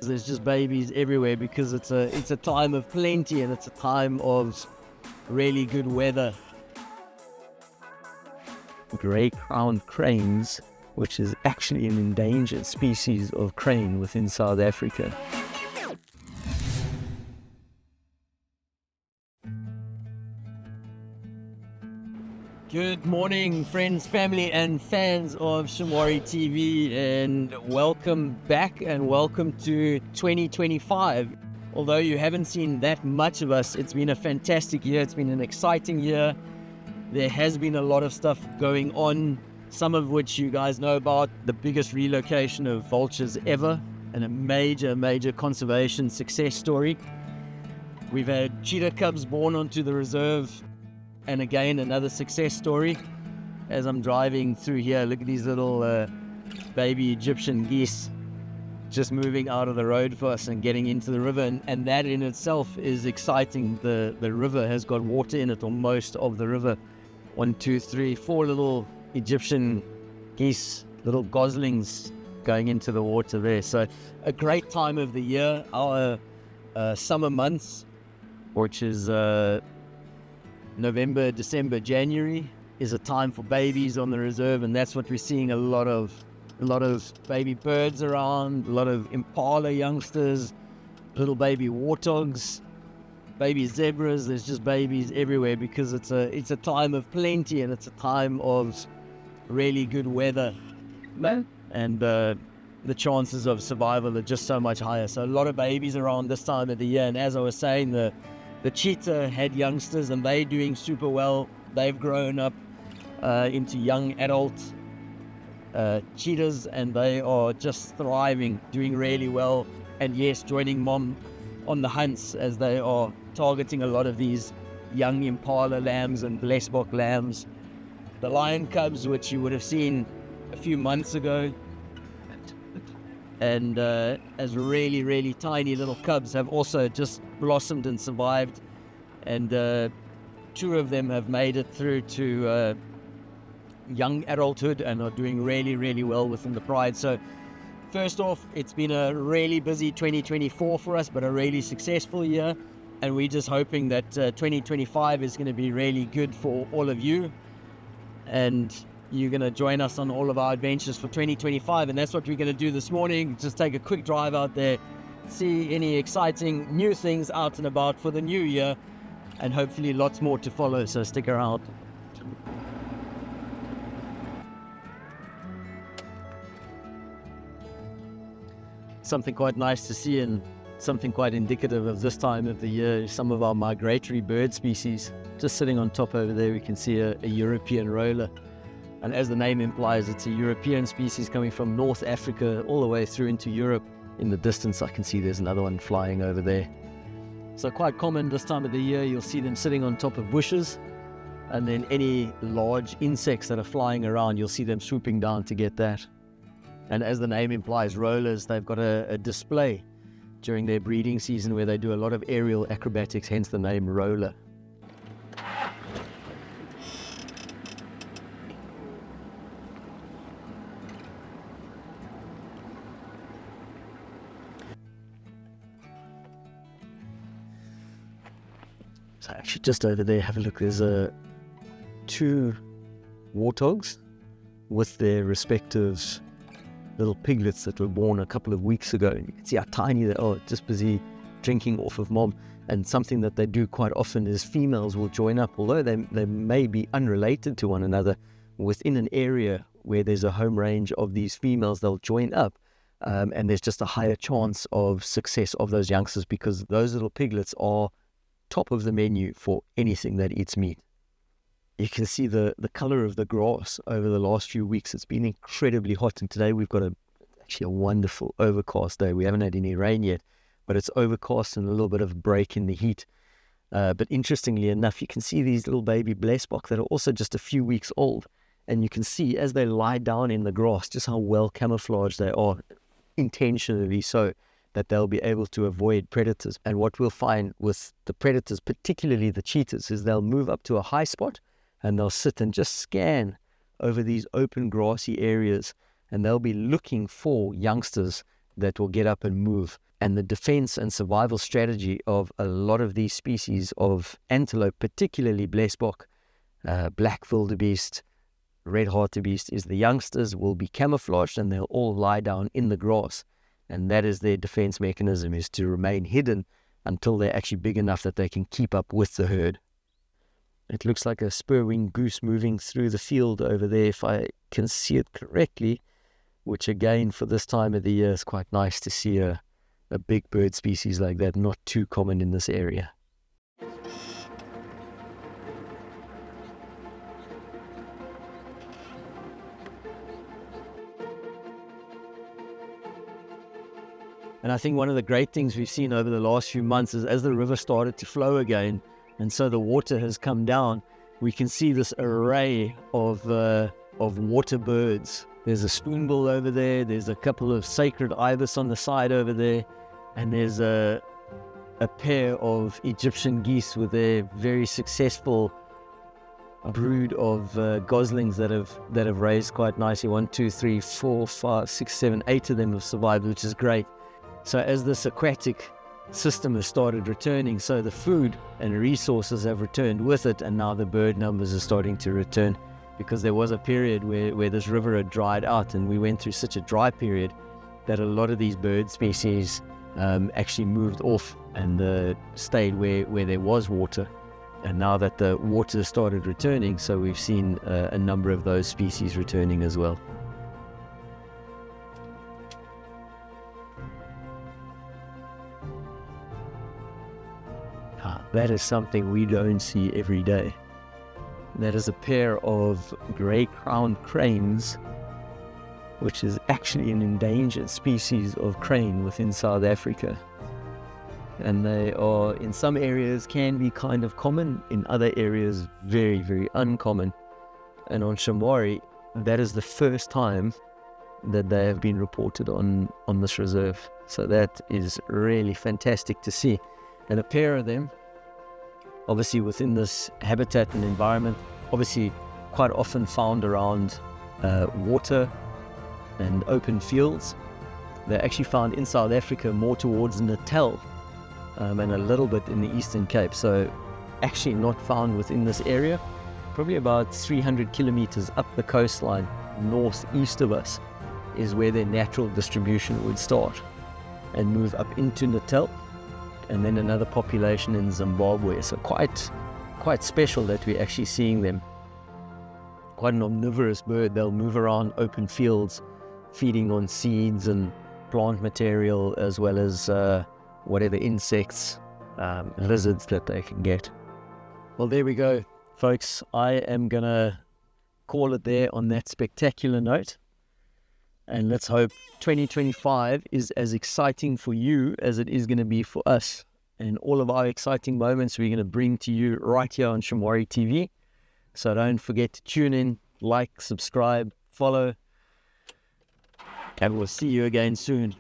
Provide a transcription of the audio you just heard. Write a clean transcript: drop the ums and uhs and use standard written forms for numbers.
There's just babies everywhere because it's a time of plenty and it's a time of really good weather. Grey-crowned cranes, which is actually an endangered species of crane within South Africa. Good morning, friends, family, and fans of Shamwari TV, and welcome back and welcome to 2025. Although you haven't seen that much of us, it's been a fantastic year. It's been an exciting year. There has been a lot of stuff going on, some of which you guys know about. The biggest relocation of vultures ever, and a major conservation success story. We've had cheetah cubs born onto the reserve. And again, another success story. As I'm driving through here, look at these little baby Egyptian geese just moving out of the road for us and getting into the river. And that in itself is exciting. The river has got water in it, or most of the river. 1, 2, 3, 4 little Egyptian geese, little goslings going into the water there. So a great time of the year. Our summer months, which is November, December, January, is a time for babies on the reserve, and that's what we're seeing. A lot of baby birds around, a lot of impala youngsters, little baby warthogs, baby zebras. There's just babies everywhere because it's a time of plenty and it's a time of really good weather, and the chances of survival are just so much higher. So a lot of babies around this time of the year, and as I was saying, the cheetah had youngsters and they're doing super well. They've grown up into young adult cheetahs, and they are just thriving, doing really well. And yes, joining mom on the hunts as they are targeting a lot of these young impala lambs and blessbok lambs. The lion cubs, which you would have seen a few months ago, and as really tiny little cubs, have also just blossomed and survived, and 2 of them have made it through to young adulthood and are doing really well within the pride. So first off, it's been a really busy 2024 for us, but a really successful year, and we're just hoping that 2025 is going to be really good for all of you, and you're going to join us on all of our adventures for 2025, and that's what we're going to do this morning. Just take a quick drive out there, see any exciting new things out and about for the new year, and hopefully lots more to follow, so stick around. Something quite nice to see and something quite indicative of this time of the year, some of our migratory bird species. Just sitting on top over there, we can see a European roller. And as the name implies, it's a European species coming from North Africa all the way through into Europe. In the distance, I can see there's another one flying over there. So quite common this time of the year, you'll see them sitting on top of bushes. And then any large insects that are flying around, you'll see them swooping down to get that. And as the name implies, rollers, they've got a display during their breeding season where they do a lot of aerial acrobatics, hence the name roller. So actually just over there, have a look, there's 2 warthogs with their respective little piglets that were born a couple of weeks ago. You can see how tiny they are, just busy drinking off of mom. And something that they do quite often is females will join up, although they may be unrelated to one another. Within an area where there's a home range of these females, they'll join up, and there's just a higher chance of success of those youngsters, because those little piglets are top of the menu for anything that eats meat. You can see the color of the grass over the last few weeks. It's been incredibly hot, and today we've got actually a wonderful overcast day. We haven't had any rain yet, but it's overcast and a little bit of a break in the heat. But interestingly enough, you can see these little baby blessbok that are also just a few weeks old, and you can see as they lie down in the grass just how well camouflaged they are, intentionally so, that they'll be able to avoid predators. And what we'll find with the predators, particularly the cheetahs, is they'll move up to a high spot and they'll sit and just scan over these open grassy areas, and they'll be looking for youngsters that will get up and move. And the defense and survival strategy of a lot of these species of antelope, particularly blesbok, black wildebeest, red hartebeest, is the youngsters will be camouflaged and they'll all lie down in the grass. And that is their defense mechanism, is to remain hidden until they're actually big enough that they can keep up with the herd. It looks like a spur-winged goose moving through the field over there, if I can see it correctly, which again, for this time of the year, is quite nice to see a big bird species like that, not too common in this area. And I think one of the great things we've seen over the last few months is as the river started to flow again, and so the water has come down, we can see this array of water birds. There's a spoonbill over there, there's a couple of sacred ibis on the side over there, and there's a pair of Egyptian geese with their very successful brood of goslings that have raised quite nicely. 1, 2, 3, 4, 5, 6, 7, 8 of them have survived, which is great. So as this aquatic system has started returning, so the food and resources have returned with it, and now the bird numbers are starting to return, because there was a period where this river had dried out, and we went through such a dry period that a lot of these bird species actually moved off and stayed where there was water. And now that the water started returning, so we've seen a number of those species returning as well. That is something we don't see every day. That is a pair of grey-crowned cranes, which is actually an endangered species of crane within South Africa. And they are, in some areas, can be kind of common, in other areas, very, very uncommon. And on Shamwari, that is the first time that they have been reported on this reserve. So that is really fantastic to see. And a pair of them, obviously within this habitat and environment, obviously quite often found around water and open fields. They're actually found in South Africa more towards Natal and a little bit in the Eastern Cape. So actually not found within this area. Probably about 300 kilometers up the coastline northeast of us is where their natural distribution would start and move up into Natal, and then another population in Zimbabwe. So quite special that we're actually seeing them. Quite an omnivorous bird. They'll move around open fields, feeding on seeds and plant material, as well as whatever insects, lizards that they can get. Well, there we go, folks. I am gonna call it there on that spectacular note. And let's hope 2025 is as exciting for you as it is going to be for us. And all of our exciting moments we're going to bring to you right here on Shamwari TV. So don't forget to tune in, like, subscribe, follow. And we'll see you again soon.